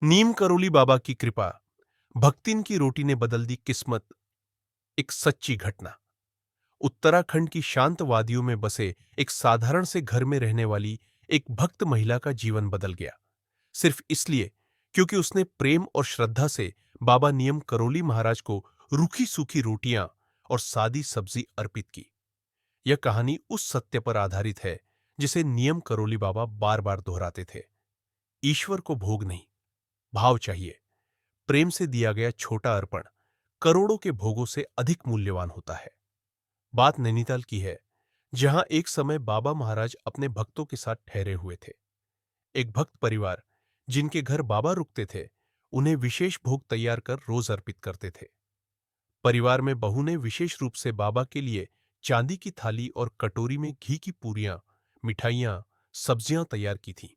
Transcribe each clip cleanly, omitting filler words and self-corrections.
नीम करोली बाबा की कृपा, भक्तिन की रोटी ने बदल दी किस्मत। एक सच्ची घटना। उत्तराखंड की शांत वादियों में बसे एक साधारण से घर में रहने वाली एक भक्त महिला का जीवन बदल गया, सिर्फ इसलिए क्योंकि उसने प्रेम और श्रद्धा से बाबा नियम करोली महाराज को रूखी सूखी रोटियां और सादी सब्जी अर्पित की। यह कहानी उस सत्य पर आधारित है जिसे नियम करोली बाबा बार बार दोहराते थे। ईश्वर को भोग नहीं, भाव चाहिए। प्रेम से दिया गया छोटा अर्पण करोड़ों के भोगों से अधिक मूल्यवान होता है। बात नैनीताल की है, जहां एक समय बाबा महाराज अपने भक्तों के साथ ठहरे हुए थे। एक भक्त परिवार, जिनके घर बाबा रुकते थे, उन्हें विशेष भोग तैयार कर रोज अर्पित करते थे। परिवार में बहू ने विशेष रूप से बाबा के लिए चांदी की थाली और कटोरी में घी की पूरियां, मिठाइयां, सब्जियां तैयार की थीं।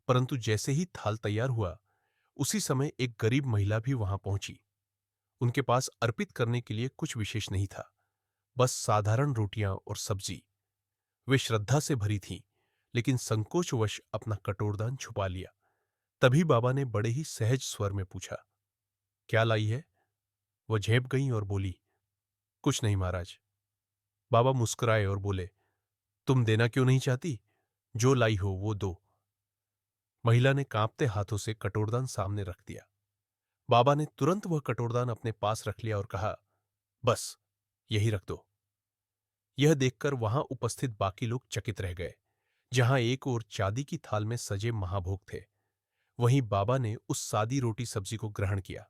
परंतु जैसे ही थाल तैयार हुआ, उसी समय एक गरीब महिला भी वहां पहुंची। उनके पास अर्पित करने के लिए कुछ विशेष नहीं था, बस साधारण रोटियां और सब्जी। वे श्रद्धा से भरी थीं, लेकिन संकोचवश अपना कटोरदान छुपा लिया। तभी बाबा ने बड़े ही सहज स्वर में पूछा, क्या लाई है? वह झेप गई और बोली, कुछ नहीं महाराज। बाबा मुस्कुराए और बोले, तुम देना क्यों नहीं चाहती? जो लाई हो वो दो। महिला ने कांपते हाथों से कटोरदान सामने रख दिया। बाबा ने तुरंत वह कटोरदान अपने पास रख लिया और कहा, बस यही रख दो। यह देखकर वहां उपस्थित बाकी लोग चकित रह गए। जहां एक ओर चांदी की थाल में सजे महाभोग थे, वहीं बाबा ने उस सादी रोटी सब्जी को ग्रहण किया।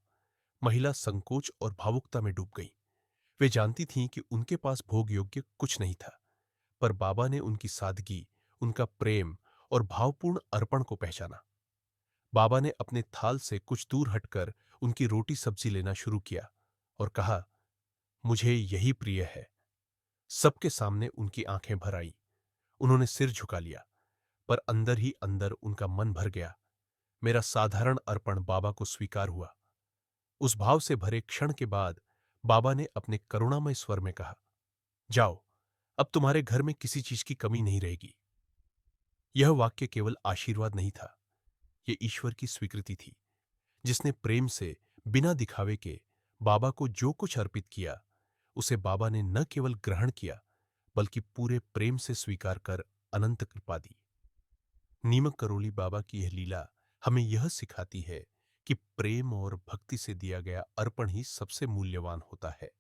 महिला संकोच और भावुकता में डूब गई। वे जानती थीं कि उनके पास भोग योग्य कुछ नहीं था, पर बाबा ने उनकी सादगी, उनका प्रेम और भावपूर्ण अर्पण को पहचाना। बाबा ने अपने थाल से कुछ दूर हटकर उनकी रोटी सब्जी लेना शुरू किया और कहा, मुझे यही प्रिय है। सबके सामने उनकी आंखें भर आईं। उन्होंने सिर झुका लिया, पर अंदर ही अंदर उनका मन भर गया। मेरा साधारण अर्पण बाबा को स्वीकार हुआ। उस भाव से भरे क्षण के बाद बाबा ने अपने करुणामय स्वर में कहा, जाओ, अब तुम्हारे घर में किसी चीज की कमी नहीं रहेगी। यह वाक्य केवल आशीर्वाद नहीं था, यह ईश्वर की स्वीकृति थी, जिसने प्रेम से, बिना दिखावे के बाबा को जो कुछ अर्पित किया, उसे बाबा ने न केवल ग्रहण किया, बल्कि पूरे प्रेम से स्वीकार कर अनंत कृपा दी। नीमक करोली बाबा की यह लीला हमें यह सिखाती है कि प्रेम और भक्ति से दिया गया अर्पण ही सबसे मूल्यवान होता है।